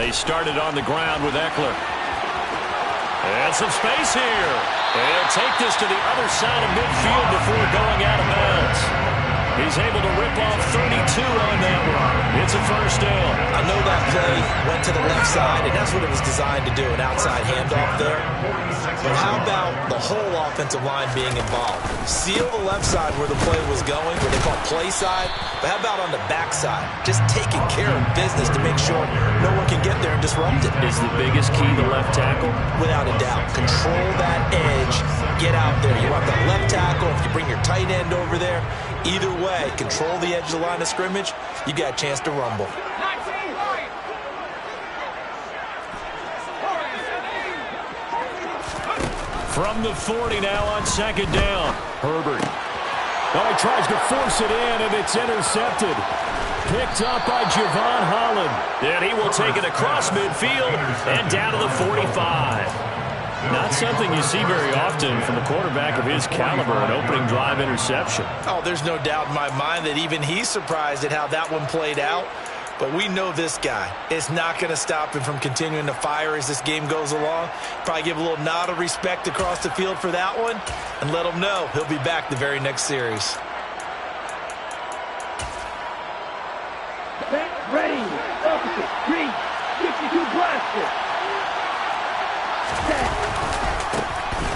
They started on the ground with Eckler. And some space here. They'll take this to the other side of midfield before going out of bounds. He's able to rip off 32 on that one. It's a first down. I know that play went to the left side, and that's what it was designed to do, an outside handoff there. But how about the whole offensive line being involved? Seal the left side where the play was going, where they call play side. But how about on the back side? Just taking care of business to make sure no one can get there and disrupt it. Is the biggest key the left tackle? Without a doubt. Control that edge. Get out there. You want that left tackle. If you bring your tight end over there, either way, control the edge of the line of scrimmage, you got a chance to rumble. From the 40 now on second down. Herbert. Oh, he tries to force it in, and it's intercepted. Picked up by Javon Holland. And he will take it across midfield and down to the 45. Not something you see very often from a quarterback of his caliber, an opening drive interception. Oh, there's no doubt in my mind that even he's surprised at how that one played out. But we know this guy is not going to stop him from continuing to fire as this game goes along. Probably give a little nod of respect across the field for that one and let him know he'll be back the very next series. Ready, opposite, green, 52 blaster.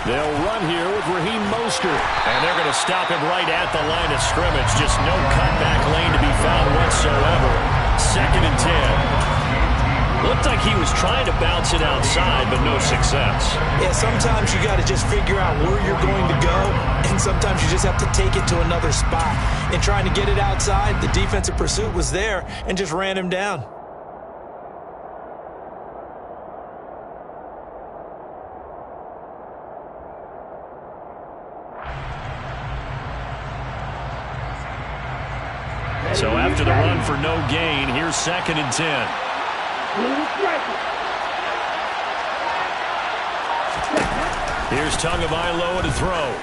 They'll run here with Raheem Mostert. And they're going to stop him right at the line of scrimmage. Just no cutback lane to be found whatsoever. 2nd and 10. Looked like he was trying to bounce it outside, but no success. Yeah, sometimes you got to just figure out where you're going to go, and sometimes you just have to take it to another spot. In trying to get it outside, the defensive pursuit was there and just ran him down. So after the run for no gain, here's 2nd and 10. Here's Tagovailoa to throw.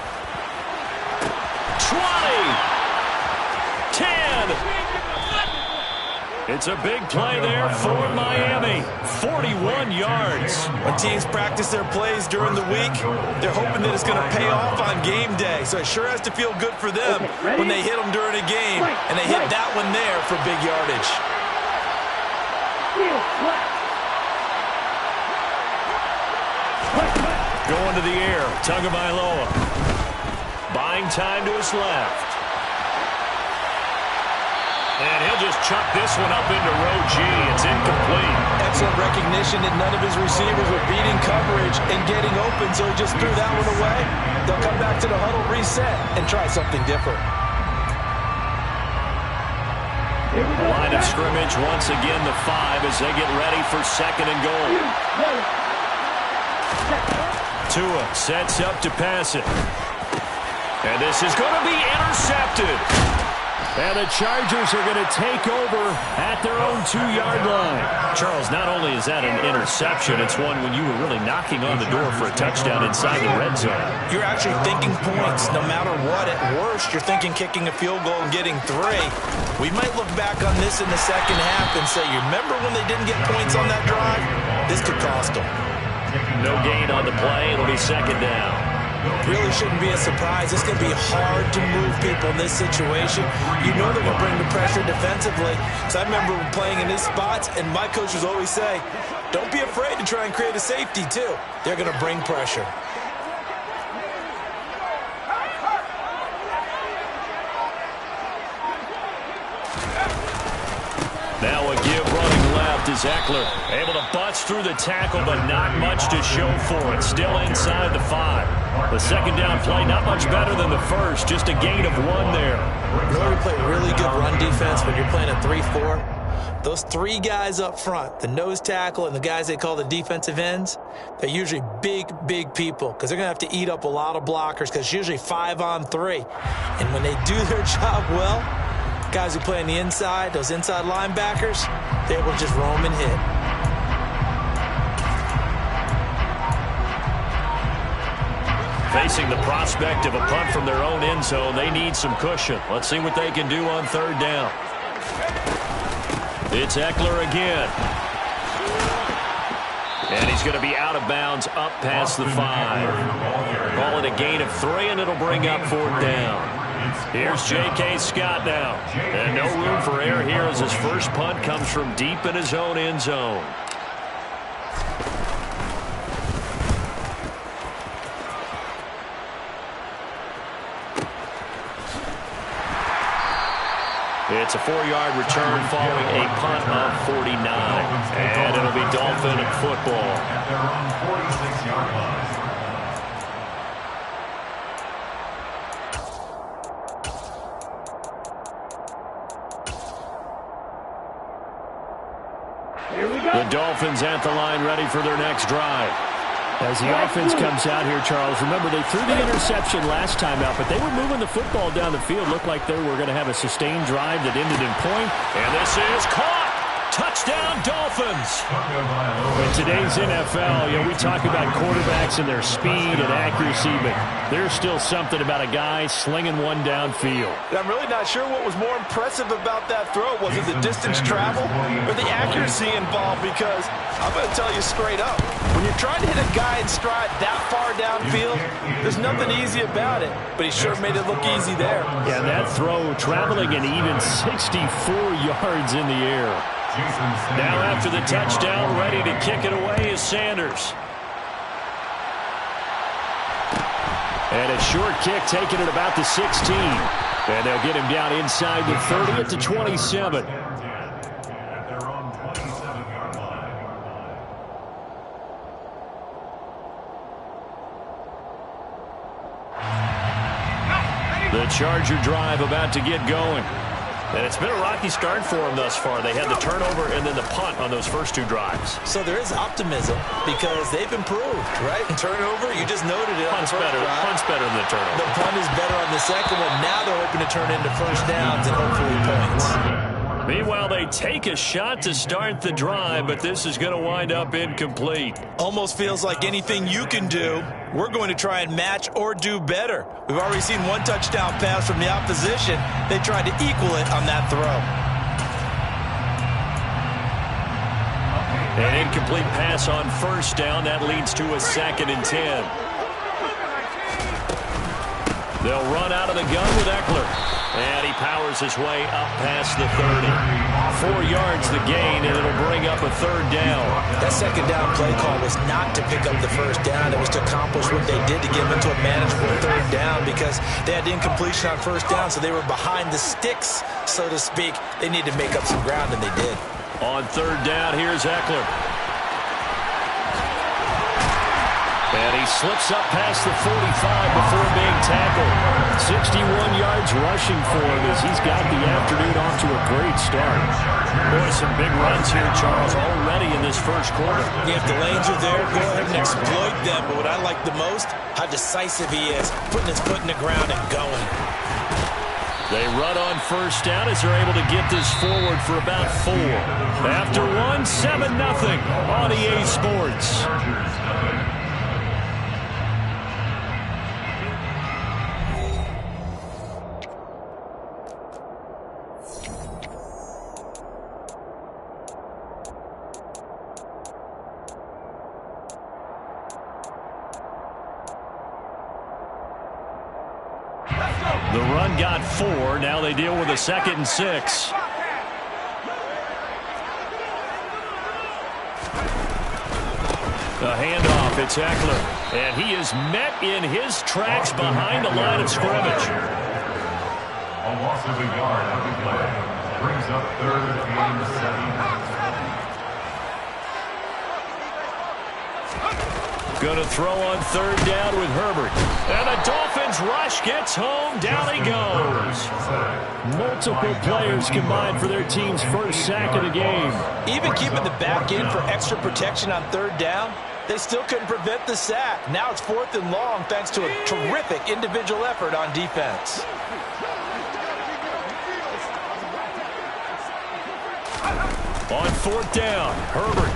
20. 10. It's a big play there for Miami. 41 yards. When teams practice their plays during the week, they're hoping that it's going to pay off on game day. So it sure has to feel good for them when they hit them during a game. And they hit that one there for big yardage. Going to the air, Tagovailoa. Buying time to his left. And he'll just chuck this one up into row G. It's incomplete. Excellent recognition that none of his receivers were beating coverage and getting open, so he just threw that one away. They'll come back to the huddle, reset, and try something different. Line of scrimmage, once again the 5 as they get ready for 2nd and goal. Tua sets up to pass it. And this is going to be intercepted. And the Chargers are going to take over at their own 2-yard line. Charles, not only is that an interception, it's one when you were really knocking on the door for a touchdown inside the red zone. You're actually thinking points no matter what. At worst, you're thinking kicking a field goal and getting 3. We might look back on this in the second half and say, you remember when they didn't get points on that drive? This could cost them. No gain on the play. It'll be 2nd down. Really shouldn't be a surprise. It's going to be hard to move people in this situation. You know they're going to bring the pressure defensively. So I remember playing in these spots, and my coaches always say, don't be afraid to try and create a safety, too. They're going to bring pressure. Now a give running left is Eckler. Able to bust through the tackle, but not much to show for it. Still inside the 5. The 2nd down play, not much better than the first. Just a gain of 1 there. In order to play really good run defense when you're playing a 3-4, those 3 guys up front, the nose tackle and the guys they call the defensive ends, they're usually big, big people because they're going to have to eat up a lot of blockers because it's usually 5 on 3. And when they do their job well, guys who play on the inside, those inside linebackers, they're able to just roam and hit. Facing the prospect of a punt from their own end zone, they need some cushion. Let's see what they can do on 3rd down. It's Eckler again. And he's going to be out of bounds up past the 5. Call it a gain of 3, and it'll bring up 4th down. Here's J.K. Scott now. And no room for error here as his first punt comes from deep in his own end zone. It's a 4-yard return following a punt of 49. And it'll be Dolphin football. At their own 46-yard line. The Dolphins at the line ready for their next drive. As the offense comes out here, Charles, remember they threw the interception last time out, but they were moving the football down the field. Looked like they were going to have a sustained drive that ended in point. And this is caught. Touchdown, Dolphins. In today's NFL, we talk about quarterbacks and their speed and accuracy, but there's still something about a guy slinging one downfield. I'm really not sure what was more impressive about that throw. Was it the distance travel or the accuracy involved? Because I'm going to tell you straight up, when you're trying to hit a guy in stride that far downfield, there's nothing easy about it. But he sure made it look easy there. Yeah, that throw traveling an even 64 yards in the air. Now after the touchdown, ready to kick it away is Sanders. And a short kick taken at about the 16. And they'll get him down inside the 30 at the 27. At their own 27-yard line. The Charger drive about to get going. And it's been a rocky start for them thus far. They had the turnover and then the punt on those first 2 drives. So there is optimism because they've improved, right? Turnover, you just noted it. Punt's better than the turnover. The punt is better on the second one. Now they're hoping to turn into first downs and hopefully points. Meanwhile, they take a shot to start the drive, but this is going to wind up incomplete. Almost feels like anything you can do, we're going to try and match or do better. We've already seen one touchdown pass from the opposition. They tried to equal it on that throw. An incomplete pass on first down. That leads to a 2nd and 10. They'll run out of the gun with Eckler. And he powers his way up past the 30. 4 yards the gain, and it'll bring up a 3rd down. That 2nd down play call was not to pick up the first down. It was to accomplish what they did to get them into a manageable 3rd down because they had incompletion on first down, so they were behind the sticks, so to speak. They needed to make up some ground, and they did. On 3rd down, here's Eckler. And he slips up past the 45 before being tackled. 61 yards rushing for him as he's got the afternoon off to a great start. Boy, some big runs here, Charles, already in this first quarter. Yeah, if the lanes are there, go ahead and exploit them. But what I like the most, how decisive he is, putting his foot in the ground and going. They run on first down as they're able to get this forward for about 4. After 1, 7-0 on EA Sports. The run got 4. Now they deal with a 2nd and 6. A handoff. It's Eckler. And he is met in his tracks behind the line of scrimmage. A loss of a yard on the play. Brings up 3rd and 7. Going to throw on 3rd down with Herbert. And the Dolphins rush gets home. Down he goes. Multiple players combined for their team's first sack of the game. Even keeping the back in for extra protection on 3rd down, they still couldn't prevent the sack. Now it's 4th and long thanks to a terrific individual effort on defense. On 4th down, Herbert.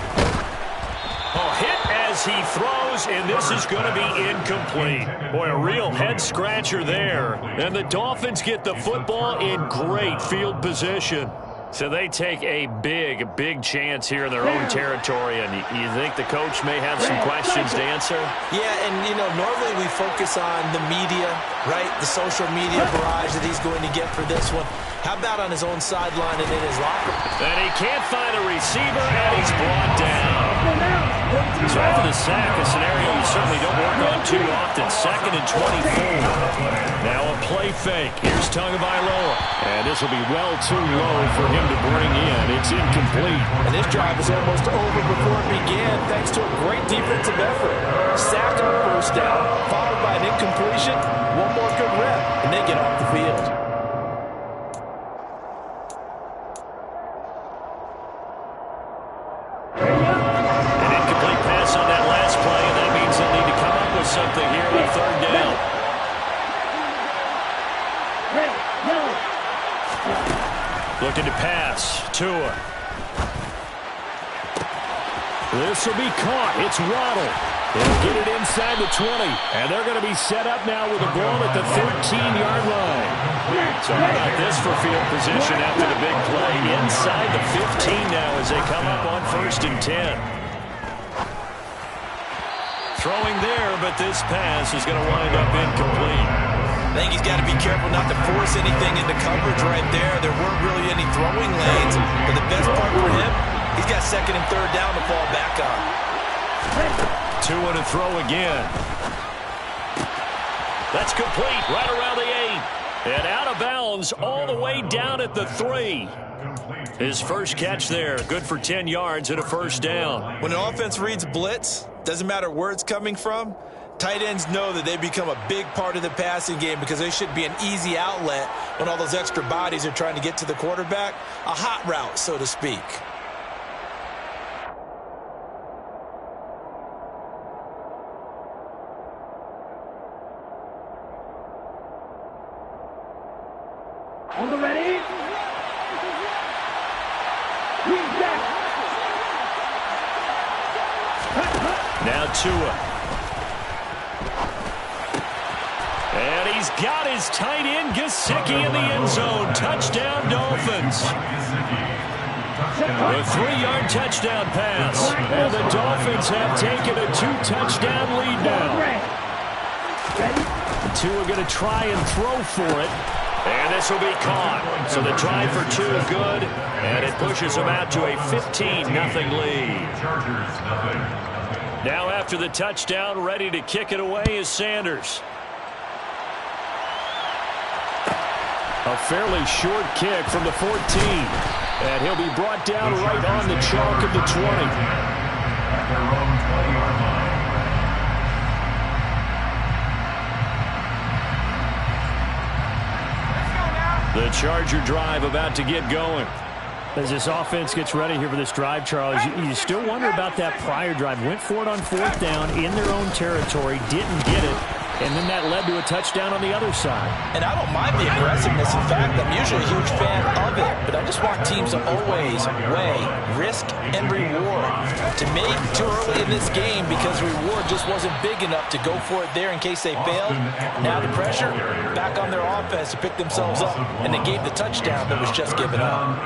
Hit as he throws, and this is going to be incomplete. Boy, a real head-scratcher there. And the Dolphins get the football in great field position. So they take a big chance here in their own territory, and you think the coach may have some questions to answer? Yeah, and, normally we focus on the media, right? The social media barrage that he's going to get for this one. How about on his own sideline and in his locker? And he can't find a receiver, and he's brought down. So after the sack, a scenario you certainly don't work on too often. 2nd and 24. Now a play fake. Here's Tagovailoa. And this will be well too low for him to bring in. It's incomplete. And this drive was almost over before it began thanks to a great defensive effort. Sack on 1st down, followed by an incompletion. One more good rep, and they get off the field. An incomplete pass on that last play, and that means they'll need to come up with something here on 3rd down. Looking to pass. Tua. This will be caught. It's Waddle. They'll get it inside the 20. And they're going to be set up now with a ball at the 13-yard line. So how about this for field position after the big play? Inside the 15 now as they come up on 1st and 10. Throwing there, but this pass is going to wind up incomplete. I think he's got to be careful not to force anything into coverage right there. There weren't really any throwing lanes, but the best part for him, he's got 2nd and 3rd down to fall back on. Tua to throw again. That's complete right around the 8. And out of bounds all the way down at the 3. His first catch there, good for 10 yards and a 1st down. When an offense reads blitz, doesn't matter where it's coming from, tight ends know that they become a big part of the passing game because they should be an easy outlet when all those extra bodies are trying to get to the quarterback. A hot route, so to speak. On the ready. Now Tua. And he's got his tight end, Gesicki, in the end zone. Touchdown, Dolphins. A 3-yard touchdown pass. And the Dolphins have taken a 2-touchdown lead now. Tua going to try and throw for it. And this will be caught. So the try for 2 good. And it pushes them out to a 15-0 lead. Now after the touchdown, ready to kick it away is Sanders. A fairly short kick from the 14. And he'll be brought down right on the chalk of the 20. The Charger drive about to get going. As this offense gets ready here for this drive, Charles, you still wonder about that prior drive. Went for it on 4th down in their own territory, didn't get it, and then that led to a touchdown on the other side. And I don't mind the aggressiveness. In fact, I'm usually a huge fan of it, but I just want teams to always weigh risk and reward. To me, too early in this game because reward just wasn't big enough to go for it there in case they failed. Now the pressure back on their offense to pick themselves up, and they gave the touchdown that was just given up.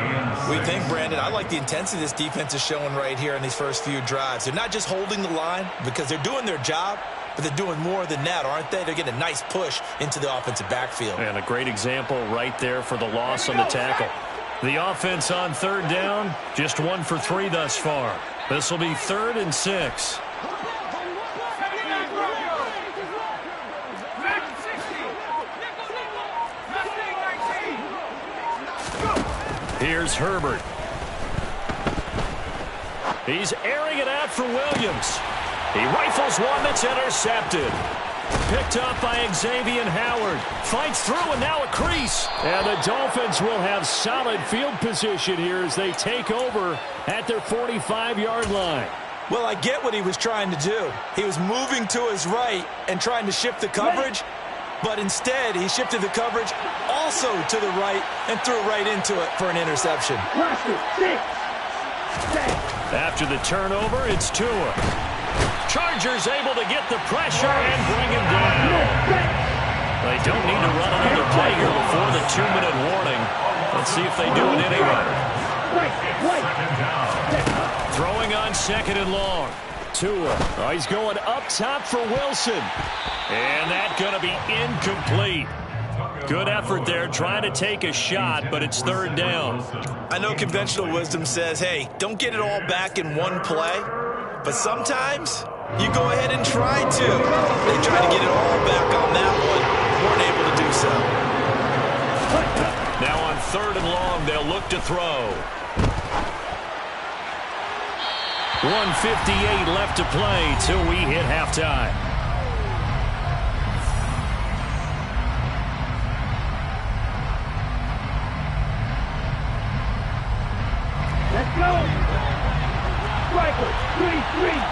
We think, Brandon, I like the intensity this defense is showing right here in these first few drives. They're not just holding the line because they're doing their job, but they're doing more than that, aren't they? They're getting a nice push into the offensive backfield. And a great example right there for the loss on the tackle. The offense on 3rd down, just 1 for 3 thus far. This will be 3rd and 6. Here's Herbert. He's airing it out for Williams. He rifles one that's intercepted. Picked up by Xavier Howard. Fights through and now a crease. And the Dolphins will have solid field position here as they take over at their 45-yard line. Well, I get what he was trying to do. He was moving to his right and trying to shift the coverage, but instead he shifted the coverage also to the right and threw right into it for an interception. After the turnover, it's Tua. Chargers able to get the pressure and bring him down. They don't need to run another play here before the 2-minute warning. Let's see if they do it anyway. Throwing on 2nd and long. Tua. Oh, he's going up top for Wilson. And that's going to be incomplete. Good effort there trying to take a shot, but it's 3rd down. I know conventional wisdom says, hey, don't get it all back in one play. But sometimes you go ahead and try to. They tried to get it all back on that one. Weren't able to do so. Now on 3rd and long, they'll look to throw. 1:58 left to play till we hit halftime. Let's go. Striker, 3-3.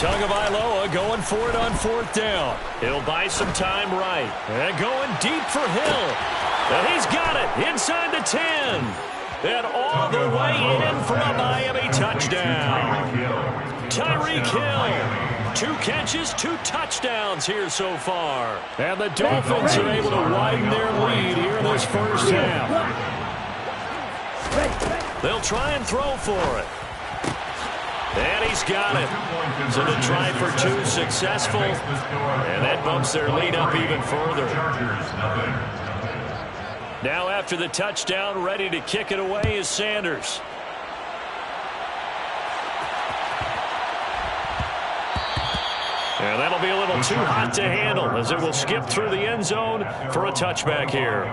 Tagovailoa going for it on 4th down. He'll buy some time right. And going deep for Hill. And he's got it inside the 10. And all the way in for a Miami touchdown. Tyreek Hill. 2 catches, 2 touchdowns here so far. And the Dolphins are able to widen their lead here in this first half. They'll try and throw for it. And he's got it. So the try for 2 successful. And that bumps their lead up even further. Now after the touchdown, ready to kick it away is Sanders. And that'll be a little too hot to handle as it will skip through the end zone for a touchback here.